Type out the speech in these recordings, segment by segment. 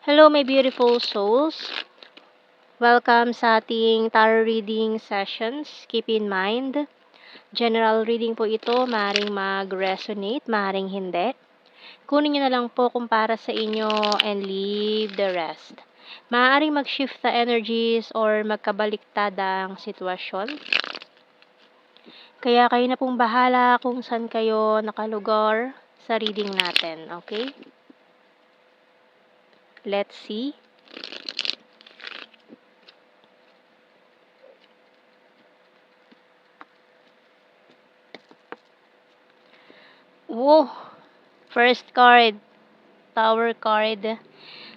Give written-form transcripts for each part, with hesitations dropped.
Hello, my beautiful souls. Welcome sa ating tarot reading sessions. Keep in mind, general reading po ito, maaaring mag-resonate, maaaring hindi. Kunin nyo na lang po kung para sa inyo and leave the rest. Maaaring mag-shift the energies or magkabaliktad ang sitwasyon. Kaya kayo na pong bahala kung saan kayo nakalugar sa reading natin, okay? Let's see. Whoa! First card, Tower card.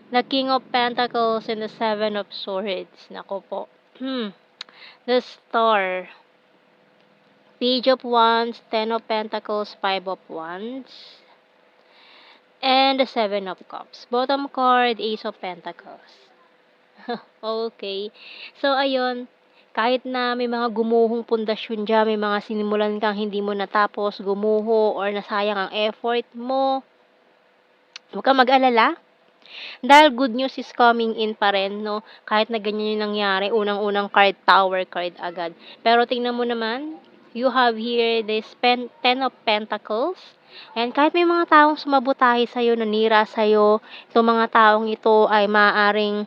The King of Pentacles and the Seven of Swords. Nako po. The Star. Page of Wands, Ten of Pentacles, Five of Wands. And the Seven of Cups. Bottom card, Ace of Pentacles. Okay. So, ayun. Kahit na may mga gumuhong pundasyon dyan, may mga sinimulan kang hindi mo natapos, gumuho, or nasayang ang effort mo, huwag kang mag-alala. Dahil good news is coming in pa rin, no? Kahit na ganyan yung nangyari, unang-unang card, Tower card agad. Pero tingnan mo naman, you have here this Ten of Pentacles. And kahit may mga taong sumabotahe sa'yo, nanira sa'yo, itong mga taong ito ay maaaring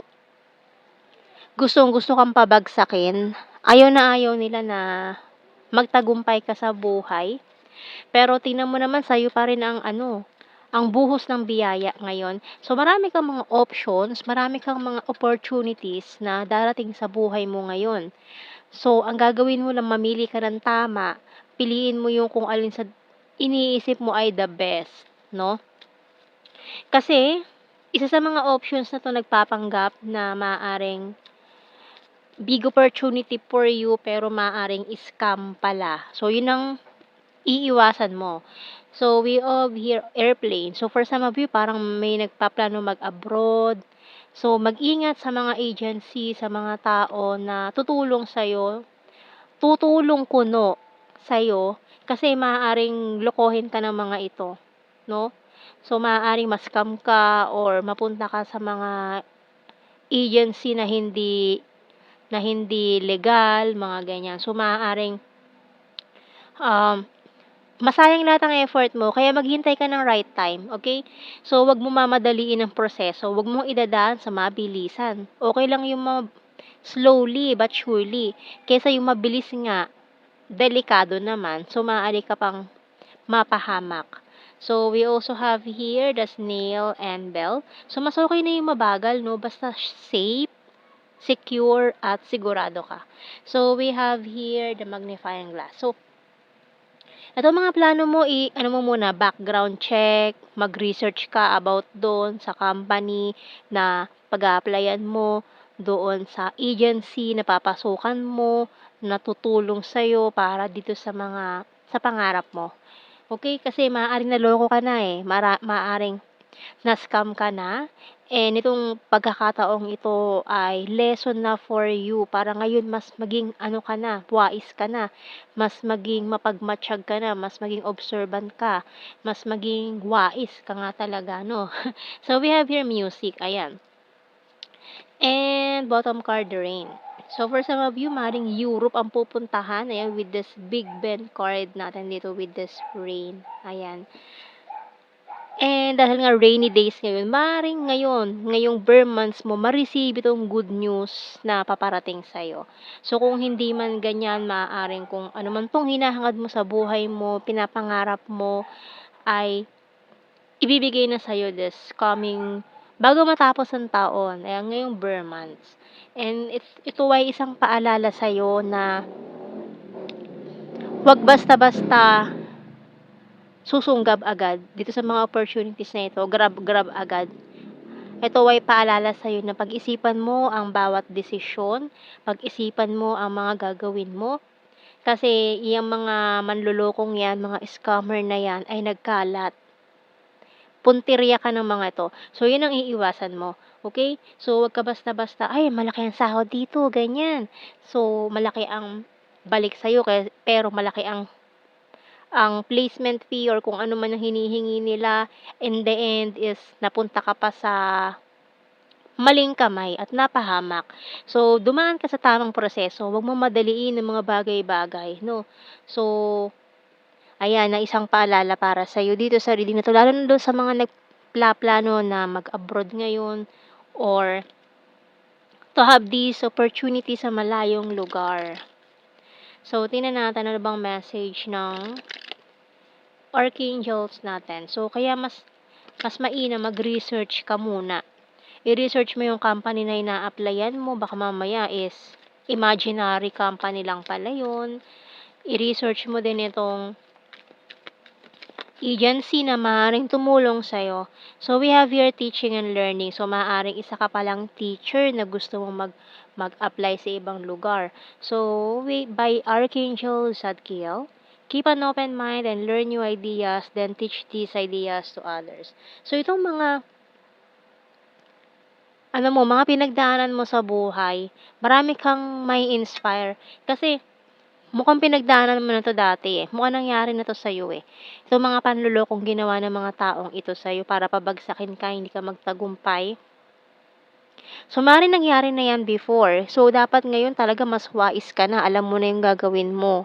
gustong-gusto kang pabagsakin. Ayaw na ayaw nila na magtagumpay ka sa buhay. Pero tingnan mo naman, sa'yo pa rin ang buhos ng biyaya ngayon. So, marami kang mga options, marami kang mga opportunities na darating sa buhay mo ngayon. So, ang gagawin mo lang, mamili ka ng tama, piliin mo yung kung alin sa iniisip mo ay the best, no? Kasi, isa sa mga options na to nagpapanggap na maaring big opportunity for you pero maaring scam pala. So, yun ang iiwasan mo. So, we have here airplane. So, for some of you, parang may nagpaplano mag-abroad. So, mag-ingat sa mga agency, sa mga tao na tutulong sa'yo, tutulong kuno sa'yo, kasi maaaring lokohin ka ng mga ito, no? So, maaaring ma-scam ka or mapunta ka sa mga agency na hindi legal, mga ganyan. So, maaaring um, masayang lahat ng effort mo, kaya maghintay ka ng right time, okay? So, wag mo mamadaliin ang proseso, wag mong idadaan sa mabilisan. Okay lang yung slowly but surely, kaysa yung mabilis nga, delikado naman, so maaari ka pang mapahamak. So, we also have here the snail and bell. So, mas okay na yung mabagal, no? Basta safe, secure, at sigurado ka. So, we have here the magnifying glass. So, ito mga plano mo, ano mo muna, background check, mag-research ka about doon sa company na pag-a-applyan mo, doon sa agency na papasukan mo, na tutulong sa'yo para dito sa pangarap mo. Okay? Kasi maaaring naloko ka na eh. Maaaring na-scam ka na, nitong pagkakataong ito ay lesson na for you para ngayon mas maging ka na, wais ka na, mas maging mapagmatsyag ka na, mas maging observant ka, mas maging wais ka nga talaga, no? So, we have here music, ayan. And bottom card, the rain. So, for some of you, maring Europe ang pupuntahan, ayan, with this Big Ben card natin dito with this rain, ayan. And dahil nga rainy days ngayon, maaaring ngayong bare months mo, ma-receive itong good news na paparating sa'yo. So, kung hindi man ganyan, maaaring kung ano man tong hinahangad mo sa buhay mo, pinapangarap mo, ay ibibigay na sa'yo this coming, bago matapos ang taon, ayan, ngayong bare months. And ito ay isang paalala sa'yo na wag basta-basta susunggab agad dito sa mga opportunities na ito, grab agad. Ito ay paalala sa'yo na pag-isipan mo ang bawat desisyon, pag-isipan mo ang mga gagawin mo, kasi yung mga manlolokong yan, mga scammer na yan ay nagkalat. Puntirya ka ng mga ito. So, yun ang iiwasan mo. Okay? So, wag ka basta-basta, ay, malaki ang sahod dito, ganyan. So, malaki ang balik sa'yo, pero malaki ang placement fee or kung ano man ang hinihingi nila, in the end is napunta ka pa sa maling kamay at napahamak. So, dumaan ka sa tamang proseso, huwag mong madaliin ang mga bagay-bagay 'no. So, ayan na isang paalala para sa'yo dito sa reading na 'to, lalo na dun sa mga nagplaplano na mag-abroad ngayon or to have this opportunity sa malayong lugar. So, tingnan natin ano bang message ng archangels natin. So, kaya mas mainam mag-research ka muna. I-research mo yung company na ina-applyan mo, baka mamaya is imaginary company lang pala yun. I-research mo din itong agency na maaaring tumulong sa'yo. So, we have here teaching and learning. So, maaaring isa ka palang teacher na gusto mong mag-apply sa ibang lugar. So, by Archangel Zadkiel, keep an open mind and learn new ideas, then teach these ideas to others. So, itong mga pinagdaanan mo sa buhay, marami kang may inspire. Kasi, mukhang pinagdaanan mo na 'to dati, eh. Mukhang nangyari na 'to sa'yo, eh. Itong mga panlolokong ginawa ng mga taong ito sa'yo para pabagsakin ka, hindi ka magtagumpay. So, maaaring nangyari na 'yan before. So, dapat ngayon talaga mas wais ka na, alam mo na yung gagawin mo.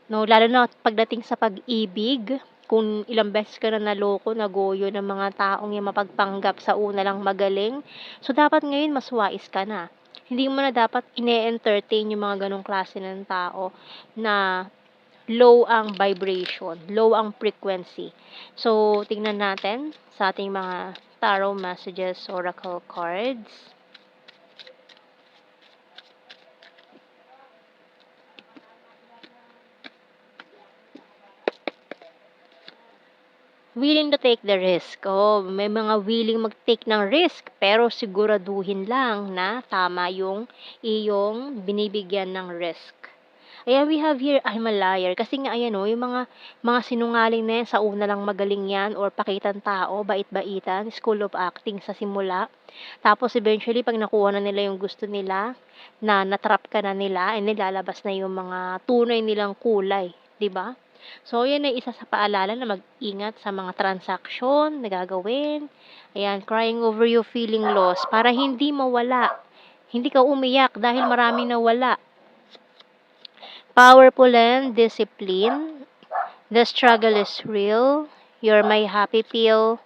No, lalo na pagdating sa pag-ibig, kung ilang beses ka na naloko, nagoyo ng mga taong yung mapagpanggap sa una lang magaling. So, dapat ngayon mas wais ka na. Hindi mo na dapat ine-entertain yung mga ganong klase ng tao na low ang vibration, low ang frequency. So, tingnan natin sa ating mga tarot messages, oracle cards. Willing to take the risk. Oh, may mga willing mag-take ng risk, pero siguraduhin lang na tama yung iyong binibigyan ng risk. Ayan, we have here, I'm a liar. Kasi nga, ayan o, yung mga sinungaling na yan, sa una lang magaling yan, or pakitang tao, bait-baitan, school of acting sa simula. Tapos, eventually, pag nakuha na nila yung gusto nila, na natrap ka na nila, and nilalabas na yung mga tunay nilang kulay. 'Di ba? So, yan ay isa sa paalala na mag-ingat sa mga transaksyon na gagawin. Ayan, crying over you feeling lost para hindi mawala. Hindi ka umiyak dahil maraming nawala. Powerful and discipline. The struggle is real. You're my happy pill.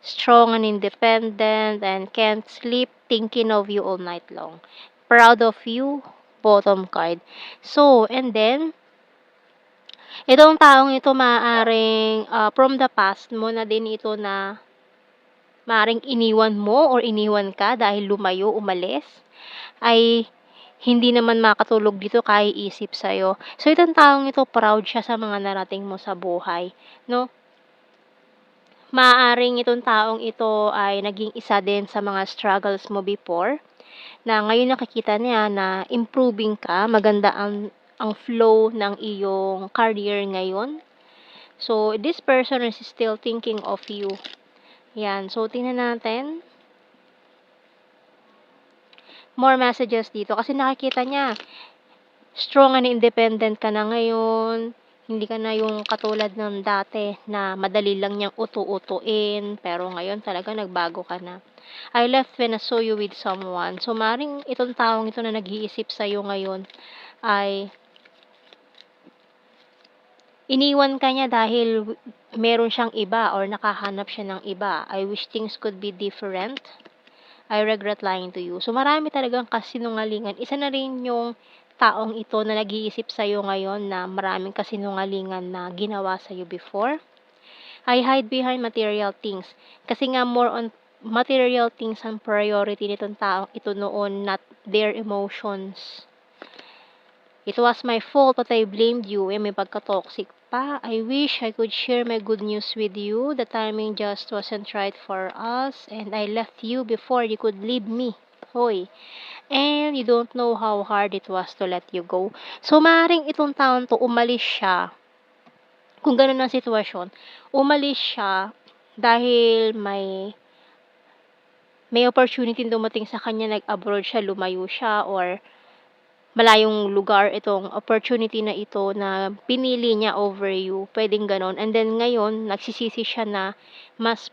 Strong and independent and can't sleep thinking of you all night long. Proud of you. Bottom card. So, and then, itong taong ito maaaring, from the past mo na din ito na maaaring iniwan mo or iniwan ka dahil lumayo, umalis, ay hindi naman makatulog dito kaiisip sa'yo. So, itong taong ito, proud siya sa mga narating mo sa buhay, 'no? Maaaring itong taong ito ay naging isa din sa mga struggles mo before, na ngayon nakikita niya na improving ka, maganda ang flow ng iyong career ngayon. So, this person is still thinking of you. Yan. So, tingnan natin. More messages dito. Kasi nakikita niya, strong and independent ka na ngayon. Hindi ka na yung katulad ng dati na madali lang niyang utu-utuin. Pero ngayon talaga nagbago ka na. I left when I saw you with someone. So, maring itong taong ito na nag-iisip sa'yo ngayon ay iniwan ka niya dahil meron siyang iba or nakahanap siya ng iba. I wish things could be different. I regret lying to you. So, marami talagang kasinungalingan. Isa na rin yung taong ito na nag-iisip sa'yo ngayon na maraming kasinungalingan na ginawa sa'yo before. I hide behind material things. Kasi nga more on material things ang priority nitong taong ito noon, not their emotions. It was my fault but I blamed you. May pagka-toxic pa. I wish I could share my good news with you. The timing just wasn't right for us and I left you before you could leave me. Hoy. And you don't know how hard it was to let you go. So, maaaring itong taon to, umalis siya. Kung ganun ang sitwasyon, umalis siya dahil may opportunity dumating sa kanya, nag-abroad siya, lumayo siya, or malayong lugar itong opportunity na ito na pinili niya over you, puwedeng gano'n. And then ngayon nagsisisi siya na mas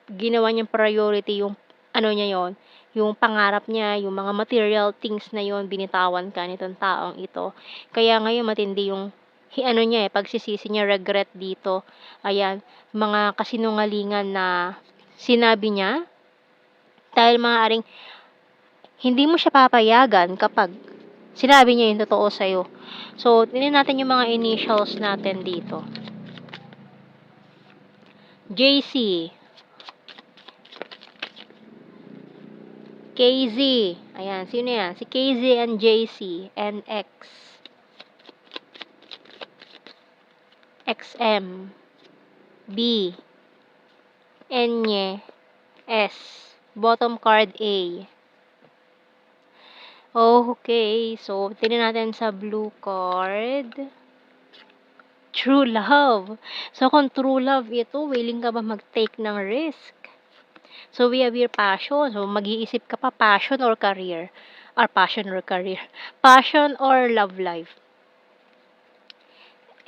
ginawa niyang priority yung ano niya yon, yung pangarap niya, yung mga material things na yon, binitawan ka nitong taong ito. Kaya ngayon matindi yung ano niya, pagsisisi niya, regret dito. Ayan, mga kasinungalingan na sinabi niya dahil maaaring hindi mo siya papayagan kapag sinabi niya yung totoo sa'yo. So, tingnan natin yung mga initials natin dito. JC, KZ, ayan, sino yan? Si KZ and JC, NX, XM, B, Enye, S, bottom card A. Okay, so tingnan natin sa blue card. True love. So kung true love ito, willing ka ba mag-take ng risk? So we have your passion. So mag-iisip ka pa, passion or career? Or passion or career? Passion or love life?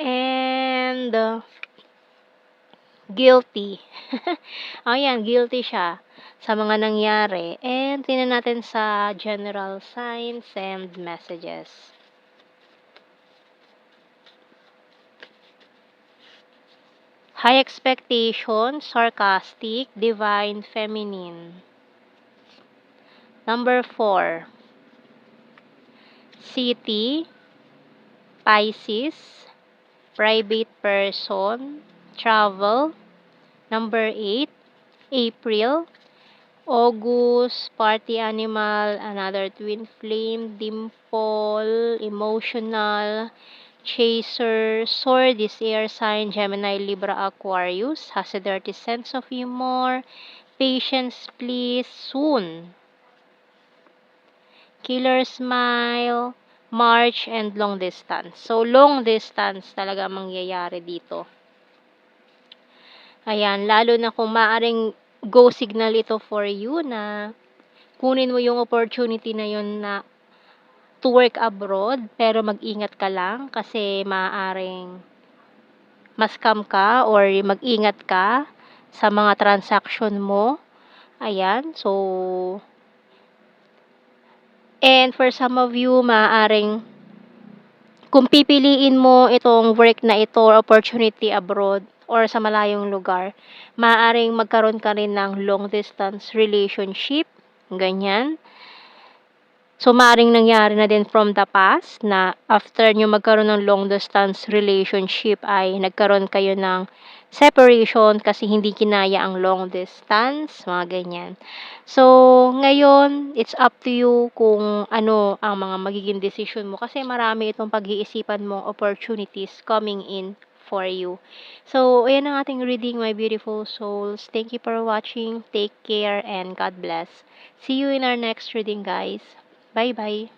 And guilty. Ayan, guilty siya sa mga nangyari. And tingnan natin sa general signs and messages. High expectation, sarcastic, divine, feminine. Number 4. City, Pisces, private person, travel. Number 8. April, August, party animal, another twin flame, dimple, emotional, chaser, sword is air sign, Gemini, Libra, Aquarius, has a dirty sense of humor, patience please, soon, killer smile, March, and long distance. So, long distance talaga mangyayari dito. Ayan, lalo na kung maaring go signal ito for you na kunin mo yung opportunity na yun na to work abroad, pero mag-ingat ka lang kasi maaaring ma-scam ka or mag-ingat ka sa mga transaction mo. Ayan, so, and for some of you, maaaring kung pipiliin mo itong work na ito or opportunity abroad or sa malayong lugar, maaaring magkaroon ka rin ng long distance relationship, ganyan. So, maaaring nangyari na din from the past na after nyo magkaroon ng long distance relationship ay nagkaroon kayo ng separation kasi hindi kinaya ang long distance, mga ganyan. So, ngayon, it's up to you kung ano ang mga magiging decision mo kasi marami itong pag-iisipan mong opportunities coming in for you. So, ayan ang ating reading, my beautiful souls. Thank you for watching. Take care and God bless. See you in our next reading, guys. Bye bye.